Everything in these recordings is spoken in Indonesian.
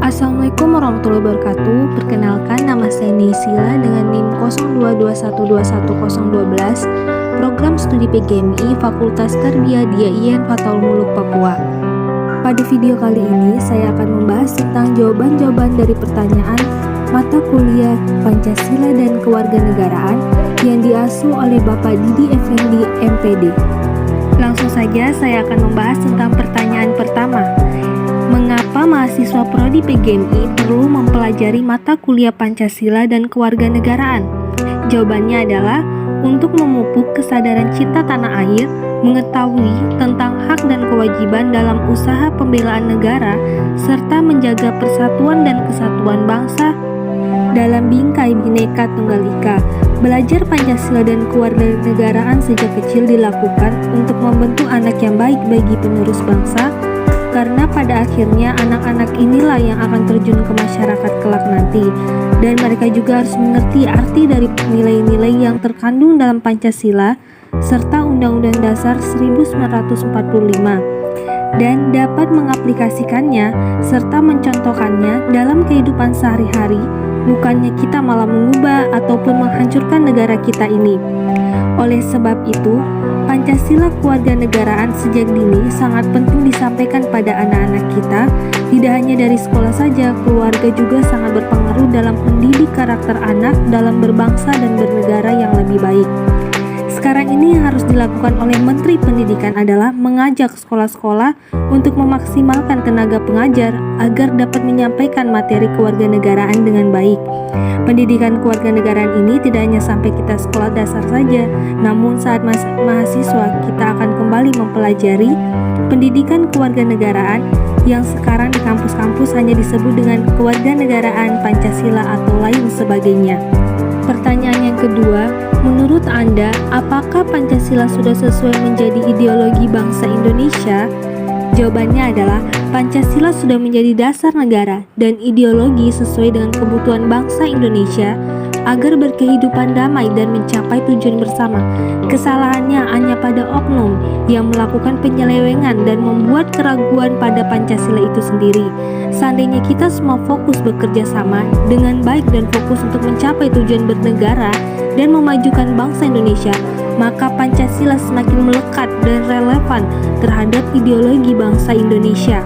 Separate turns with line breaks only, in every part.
Assalamualaikum warahmatullahi wabarakatuh. Perkenalkan, nama saya Nisila dengan NIM 0212121012, Program Studi PGMI Fakultas Tarbiyah Diya'iyan Fathul Muluk Papua. Pada video kali ini, saya akan membahas tentang jawaban-jawaban dari pertanyaan mata kuliah Pancasila dan Kewarganegaraan yang diasuh oleh Bapak Didi Effendi, MPD. Langsung saja saya akan membahas tentang pertanyaan pertama. Mengapa mahasiswa prodi PGMI perlu mempelajari mata kuliah Pancasila dan Kewarganegaraan? Jawabannya adalah untuk memupuk kesadaran cinta tanah air, mengetahui tentang hak dan kewajiban dalam usaha pembelaan negara, serta menjaga persatuan dan kesatuan bangsa dalam bingkai Bhinneka Tunggal Ika. Belajar Pancasila dan Kewarganegaraan sejak kecil dilakukan untuk membentuk anak yang baik bagi penerus bangsa, karena pada akhirnya anak-anak inilah yang akan terjun ke masyarakat kelak nanti, dan mereka juga harus mengerti arti dari nilai-nilai yang terkandung dalam Pancasila serta Undang-Undang Dasar 1945, dan dapat mengaplikasikannya serta mencontohkannya dalam kehidupan sehari-hari, bukannya kita malah mengubah ataupun menghancurkan negara kita ini. Oleh sebab itu, Pancasila Kewarganegaraan sejak dini sangat penting disampaikan pada anak-anak kita. Tidak hanya dari sekolah saja, keluarga juga sangat berpengaruh dalam mendidik karakter anak dalam berbangsa dan bernegara yang lebih baik. Sekarang ini yang harus dilakukan oleh Menteri Pendidikan adalah mengajak sekolah-sekolah untuk memaksimalkan tenaga pengajar agar dapat menyampaikan materi kewarganegaraan dengan baik. Pendidikan kewarganegaraan ini tidak hanya sampai kita sekolah dasar saja, namun saat mahasiswa kita akan kembali mempelajari pendidikan kewarganegaraan yang sekarang di kampus-kampus hanya disebut dengan kewarganegaraan Pancasila atau lain sebagainya. Pertanyaan yang kedua, menurut Anda, apakah Pancasila sudah sesuai menjadi ideologi bangsa Indonesia? Jawabannya adalah Pancasila sudah menjadi dasar negara dan ideologi sesuai dengan kebutuhan bangsa Indonesia agar berkehidupan damai dan mencapai tujuan bersama. Kesalahannya hanya pada oknum yang melakukan penyelewengan dan membuat keraguan pada Pancasila itu sendiri. Seandainya kita semua fokus bekerja sama dengan baik dan fokus untuk mencapai tujuan bernegara dan memajukan bangsa Indonesia, maka Pancasila semakin melekat dan relevan terhadap ideologi bangsa Indonesia.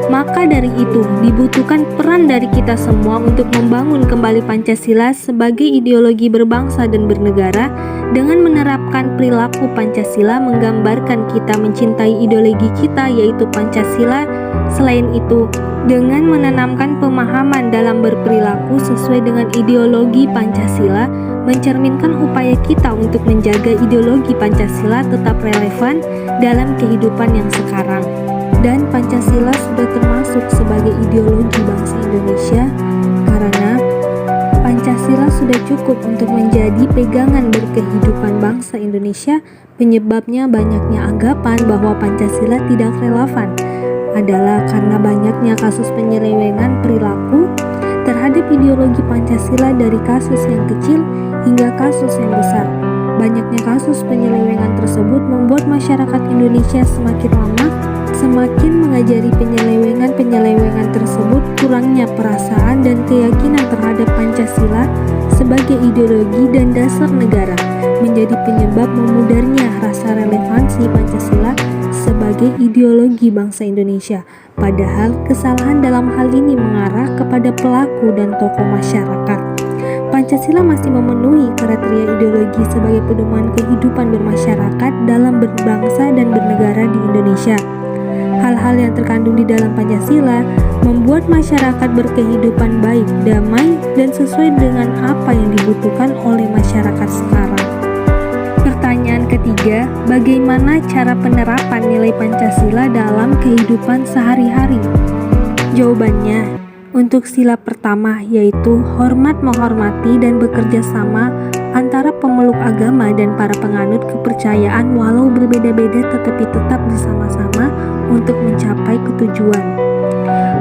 Maka dari itu, dibutuhkan peran dari kita semua untuk membangun kembali Pancasila sebagai ideologi berbangsa dan bernegara. Dengan menerapkan perilaku Pancasila menggambarkan kita mencintai ideologi kita, yaitu Pancasila. Selain itu, dengan menanamkan pemahaman dalam berperilaku sesuai dengan ideologi Pancasila, mencerminkan upaya kita untuk menjaga ideologi Pancasila tetap relevan dalam kehidupan yang sekarang. Dan Pancasila sudah termasuk sebagai ideologi bangsa Indonesia karena Pancasila sudah cukup untuk menjadi pegangan berkehidupan bangsa Indonesia. Penyebabnya banyaknya anggapan bahwa Pancasila tidak relevan adalah karena banyaknya kasus penyelewengan perilaku terhadap ideologi Pancasila dari kasus yang kecil hingga kasus yang besar. Banyaknya kasus penyelewengan tersebut membuat masyarakat Indonesia semakin lama semakin mengajari penyelewengan tersebut. Kurangnya perasaan dan keyakinan terhadap Pancasila sebagai ideologi dan dasar negara menjadi penyebab memudarnya rasa relevansi Pancasila sebagai ideologi bangsa Indonesia. Padahal kesalahan dalam hal ini mengarah kepada pelaku dan tokoh masyarakat. Pancasila masih memenuhi kriteria ideologi sebagai pedoman kehidupan bermasyarakat dalam berbangsa dan bernegara di Indonesia. Hal-hal yang terkandung di dalam Pancasila membuat masyarakat berkehidupan baik, damai, dan sesuai dengan apa yang dibutuhkan oleh masyarakat sekarang. Pertanyaan ketiga, bagaimana cara penerapan nilai Pancasila dalam kehidupan sehari-hari? Jawabannya, untuk sila pertama yaitu hormat menghormati dan bekerja sama antara pemeluk agama dan para penganut kepercayaan walau berbeda-beda tetapi tetap bersama-sama untuk mencapai ketujuan.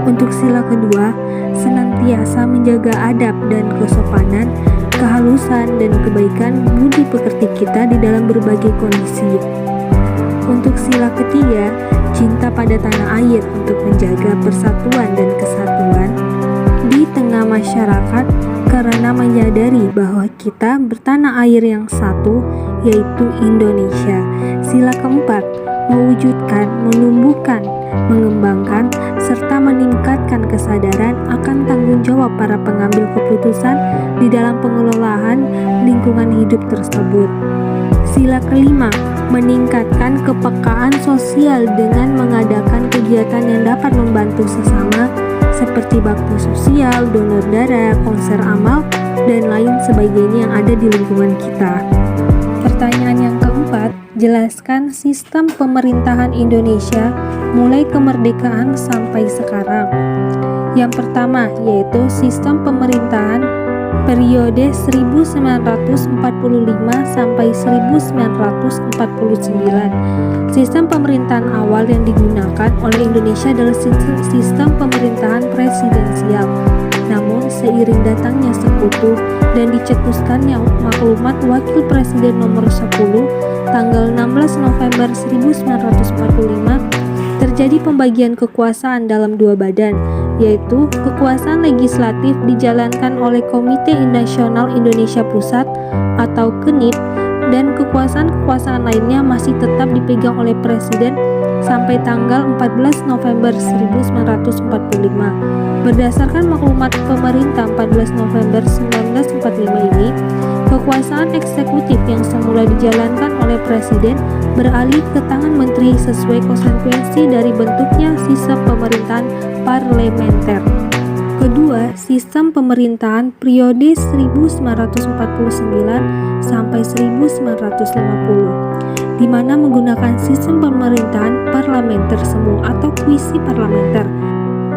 Untuk sila kedua, senantiasa menjaga adab dan kesopanan, kehalusan dan kebaikan budi pekerti kita di dalam berbagai kondisi. Untuk sila ketiga, cinta pada tanah air untuk menjaga persatuan dan kesatuan. masyarakat karena menyadari bahwa kita bertanah air yang satu, yaitu Indonesia. Sila keempat, mewujudkan, menumbuhkan, mengembangkan, serta meningkatkan kesadaran akan tanggung jawab para pengambil keputusan di dalam pengelolaan lingkungan hidup tersebut. Sila kelima, meningkatkan kepekaan sosial dengan mengadakan kegiatan yang dapat membantu sesama seperti bakti sosial, donor darah, konser amal, dan lain sebagainya yang ada di lingkungan kita. Pertanyaan yang keempat, jelaskan sistem pemerintahan Indonesia mulai kemerdekaan sampai sekarang. Yang pertama yaitu sistem pemerintahan periode 1945 sampai 1949. Sistem pemerintahan awal yang digunakan oleh Indonesia adalah sistem pemerintahan presidensial. Namun seiring datangnya sekutu dan dicetuskannya maklumat Wakil Presiden nomor 10 tanggal 16 November 1945, terjadi pembagian kekuasaan dalam dua badan, yaitu kekuasaan legislatif dijalankan oleh Komite Nasional Indonesia Pusat atau KENIP, dan kekuasaan-kekuasaan lainnya masih tetap dipegang oleh Presiden sampai tanggal 14 November 1945. Berdasarkan maklumat pemerintah 14 November 1945 ini, kekuasaan eksekutif yang semula dijalankan oleh Presiden beralih ke tangan Menteri sesuai konsekuensi dari bentuknya sistem pemerintahan parlementer. Kedua, sistem pemerintahan periode 1949 sampai 1950, di mana menggunakan sistem pemerintahan parlementer semu atau kuisi parlementer,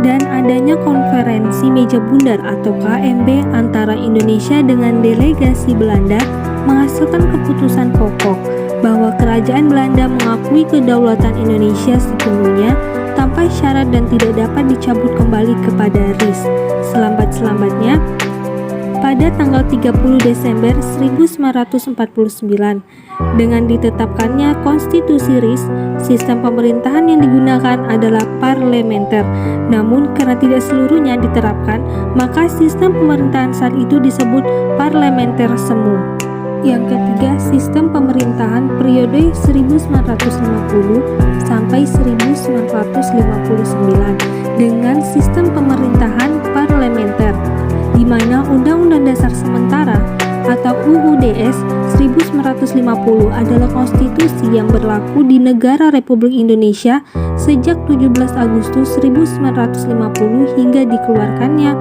dan adanya konferensi meja bundar atau KMB antara Indonesia dengan delegasi Belanda menghasilkan keputusan pokok bahwa kerajaan Belanda mengakui kedaulatan Indonesia sepenuhnya tanpa syarat dan tidak dapat dicabut kembali kepada RIS selambat-selambatnya pada tanggal 30 Desember 1949. Dengan ditetapkannya konstitusi RIS, sistem pemerintahan yang digunakan adalah parlementer. Namun karena tidak seluruhnya diterapkan, maka sistem pemerintahan saat itu disebut parlementer semu. Yang ketiga, sistem pemerintahan periode 1950 sampai 1959 dengan sistem pemerintahan parlementer, di mana Undang-Undang Dasar Sementara atau UUDS 1950 adalah konstitusi yang berlaku di negara Republik Indonesia sejak 17 Agustus 1950 hingga dikeluarkannya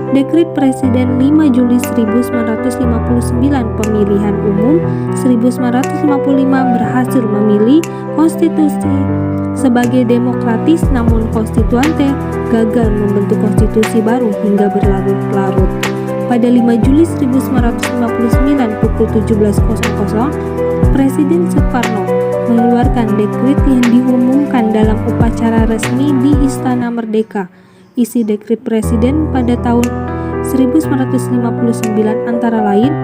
Dekret Presiden 5 Juli 1959 pemilihan umum 1955 berhasil memilih konstitusi sebagai demokratis, namun konstituante gagal membentuk konstitusi baru hingga berlarut-larut. Pada 5 Juli 1959 pukul 17.00, Presiden Soekarno mengeluarkan dekret yang diumumkan dalam upacara resmi di Istana Merdeka. Isi dekret Presiden pada tahun 1959 antara lain: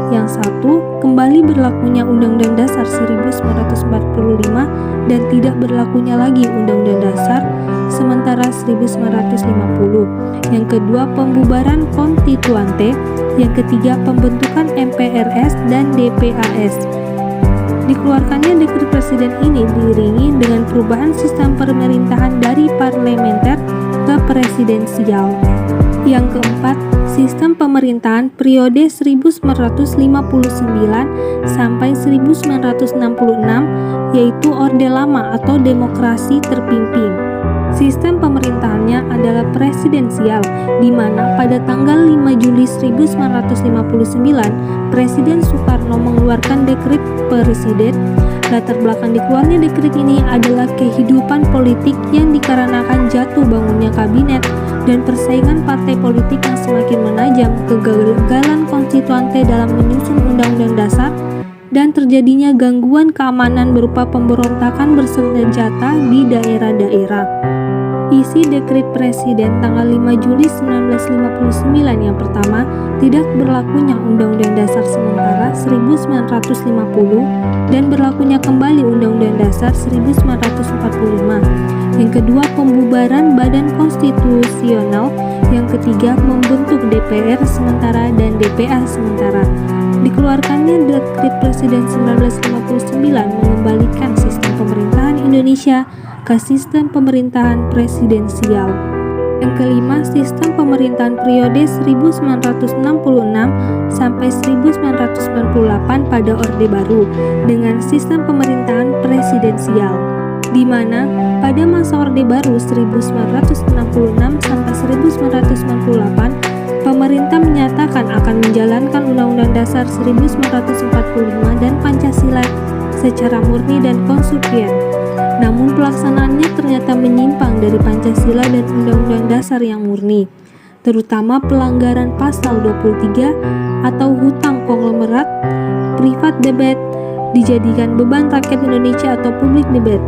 yang satu, kembali berlakunya Undang-Undang Dasar 1945 dan tidak berlakunya lagi Undang-Undang Dasar sementara 1950. Yang kedua, pembubaran konstituante. Yang ketiga, pembentukan MPRS dan DPAS. Dikeluarkannya dekret Presiden ini diiringi dengan perubahan sistem pemerintahan dari parlementer ke presidensial. Yang keempat, sistem pemerintahan periode 1959 sampai 1966, yaitu Orde Lama atau demokrasi terpimpin. Sistem pemerintahannya adalah presidensial, di mana pada tanggal 5 Juli 1959 Presiden Soekarno mengeluarkan dekret Presiden. Latar belakang dikeluarnya dekret ini adalah kehidupan politik yang dikarenakan jatuh bangunnya kabinet dan persaingan partai politik yang semakin menajam, kegagalan konstituante dalam menyusun Undang-Undang Dasar, dan terjadinya gangguan keamanan berupa pemberontakan bersenjata di daerah-daerah. Isi dekret Presiden tanggal 5 Juli 1959 yang pertama, tidak berlakunya Undang-Undang Dasar sementara 1950 dan berlakunya kembali Undang-Undang Dasar 1945. Yang kedua, pembubaran Badan Konstitusional. Yang ketiga, membentuk DPR sementara dan DPA sementara. Dikeluarkannya dekret Presiden 1959 mengembalikan sistem pemerintahan Indonesia ke sistem pemerintahan presidensial. Yang kelima, sistem pemerintahan periode 1966 sampai 1998 pada Orde Baru dengan sistem pemerintahan presidensial, di mana pada masa Orde Baru 1966 sampai 1998 pemerintah menyatakan akan menjalankan Undang-Undang Dasar 1945 dan Pancasila secara murni dan konsekuen. Namun pelaksanaannya ternyata menyimpang dari Pancasila dan Undang-Undang Dasar yang murni, terutama pelanggaran pasal 23 atau hutang konglomerat, private debt, dijadikan beban rakyat Indonesia atau public debt,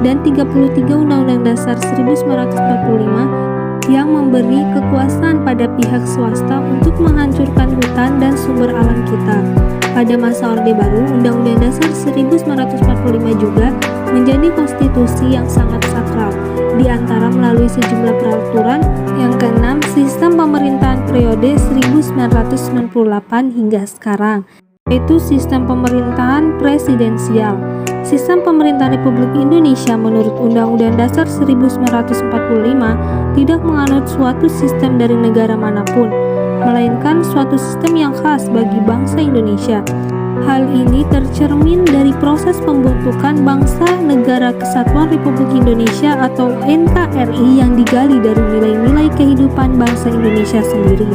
dan 33 Undang-Undang Dasar 1945 yang memberi kekuasaan pada pihak swasta untuk menghancurkan hutan dan sumber alam kita. Pada masa Orde Baru, Undang-Undang Dasar 1945 juga menjadi konstitusi yang sangat sakral, di antara melalui sejumlah peraturan. Yang keenam, sistem pemerintahan periode 1998 hingga sekarang, yaitu sistem pemerintahan presidensial. Sistem pemerintahan Republik Indonesia menurut Undang-Undang Dasar 1945 tidak menganut suatu sistem dari negara manapun, melainkan suatu sistem yang khas bagi bangsa Indonesia. Hal ini tercermin dari proses pembentukan Bangsa Negara Kesatuan Republik Indonesia atau NKRI yang digali dari nilai-nilai kehidupan bangsa Indonesia sendiri.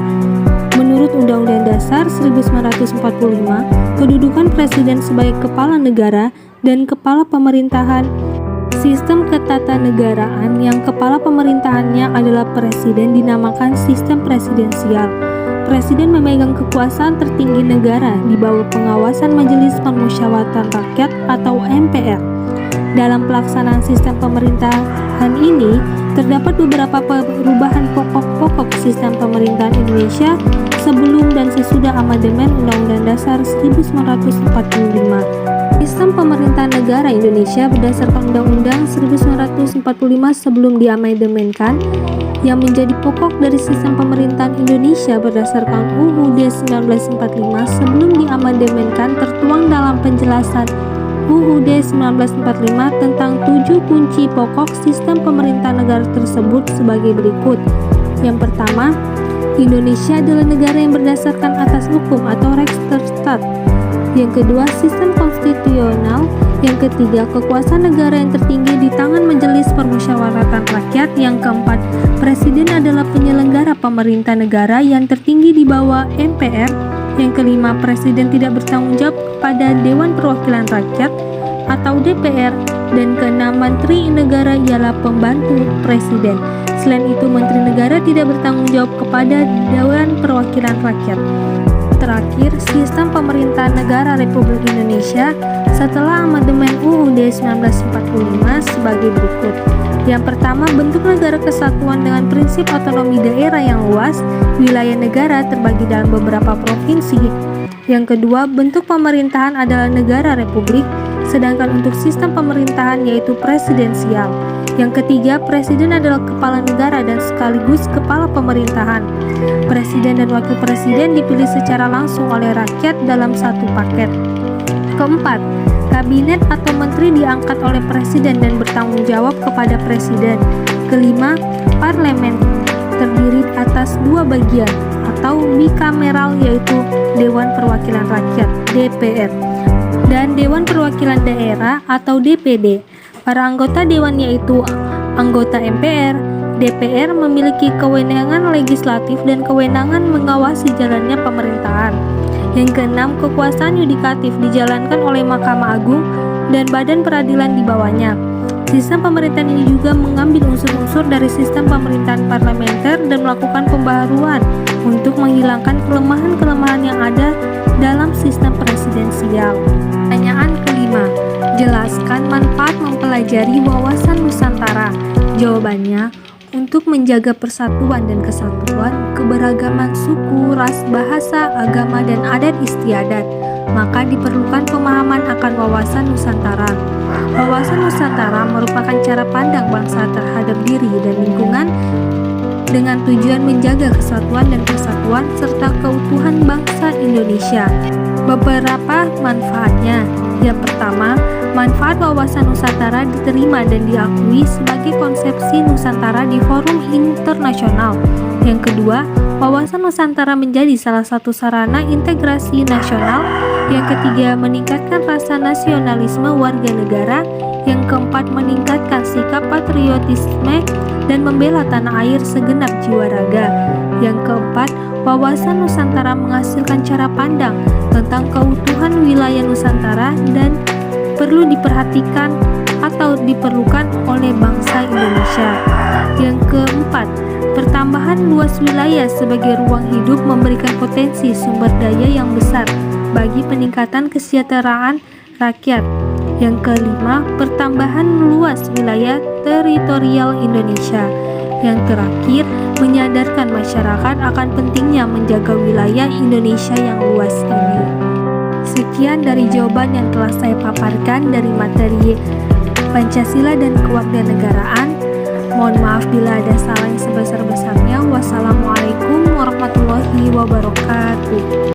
Menurut Undang-Undang Dasar 1945, kedudukan presiden sebagai kepala negara dan kepala pemerintahan sistem ketatanegaraan yang kepala pemerintahannya adalah presiden dinamakan sistem presidensial. Presiden memegang kekuasaan tertinggi negara di bawah pengawasan Majelis Permusyawaratan Rakyat atau MPR. Dalam pelaksanaan sistem pemerintahan ini, terdapat beberapa perubahan pokok-pokok sistem pemerintahan Indonesia sebelum dan sesudah amandemen Undang-Undang Dasar 1945. Sistem pemerintahan negara Indonesia berdasarkan Undang-Undang 1945 sebelum diamandemenkan, yang menjadi pokok dari sistem pemerintahan Indonesia berdasarkan UUD 1945 sebelum diamandemenkan tertuang dalam penjelasan UUD 1945 tentang 7 kunci pokok sistem pemerintahan negara tersebut sebagai berikut. Yang pertama, Indonesia adalah negara yang berdasarkan atas hukum atau Rechtsstaat. Yang kedua, sistem konstitusional. Yang ketiga, kekuasaan negara yang tertinggi di tangan Majelis Permusyawaratan Rakyat. Yang keempat, presiden adalah penyelenggara pemerintah negara yang tertinggi di bawah MPR. Yang kelima, presiden tidak bertanggung jawab kepada Dewan Perwakilan Rakyat atau DPR. Dan keenam, menteri negara ialah pembantu presiden. Selain itu, menteri negara tidak bertanggung jawab kepada Dewan Perwakilan Rakyat. Terakhir, sistem pemerintahan negara Republik Indonesia setelah amandemen UUD 1945 sebagai berikut. Yang pertama, bentuk negara kesatuan dengan prinsip otonomi daerah yang luas, wilayah negara terbagi dalam beberapa provinsi. Yang kedua, bentuk pemerintahan adalah negara republik, sedangkan untuk sistem pemerintahan yaitu presidensial. Yang ketiga, presiden adalah kepala negara dan sekaligus kepala pemerintahan. Presiden dan wakil presiden dipilih secara langsung oleh rakyat dalam satu paket. Keempat, kabinet atau menteri diangkat oleh presiden dan bertanggung jawab kepada presiden. Kelima, parlemen terdiri atas dua bagian atau bikameral, yaitu Dewan Perwakilan Rakyat (DPR) dan Dewan Perwakilan Daerah atau DPD. Para anggota dewan yaitu anggota MPR. DPR memiliki kewenangan legislatif dan kewenangan mengawasi jalannya pemerintahan. Yang keenam, kekuasaan yudikatif dijalankan oleh Mahkamah Agung dan badan peradilan di bawahnya. Sistem pemerintahan ini juga mengambil unsur-unsur dari sistem pemerintahan parlementer dan melakukan pembaharuan untuk menghilangkan kelemahan-kelemahan yang ada dalam sistem presidensial. Pertanyaan kelima, jelaskan manfaat mempelajari wawasan Nusantara. Jawabannya, untuk menjaga persatuan dan kesatuan, keberagaman suku, ras, bahasa, agama, dan adat istiadat, maka diperlukan pemahaman akan wawasan Nusantara. Wawasan Nusantara merupakan cara pandang bangsa terhadap diri dan lingkungan dengan tujuan menjaga kesatuan dan kesatuan serta keutuhan bangsa Indonesia. Beberapa manfaatnya. Yang pertama, manfaat wawasan Nusantara diterima dan diakui sebagai konsepsi Nusantara di forum internasional. Yang kedua, wawasan Nusantara menjadi salah satu sarana integrasi nasional. Yang ketiga, meningkatkan rasa nasionalisme warga negara. Yang keempat, meningkatkan sikap patriotisme dan membela tanah air segenap jiwa raga. Yang keempat, wawasan Nusantara menghasilkan cara pandang tentang keutuhan wilayah Nusantara dan perlu diperhatikan atau diperlukan oleh bangsa Indonesia. Yang keempat, pertambahan luas wilayah sebagai ruang hidup memberikan potensi sumber daya yang besar bagi peningkatan kesejahteraan rakyat. Yang kelima, pertambahan luas wilayah teritorial Indonesia. Yang terakhir, menyadarkan masyarakat akan pentingnya menjaga wilayah Indonesia yang luas ini. Sekian dari jawaban yang telah saya paparkan dari materi Pancasila dan Kewarganegaraan. Mohon maaf bila ada salah yang sebesar-besarnya. Wassalamualaikum warahmatullahi wabarakatuh.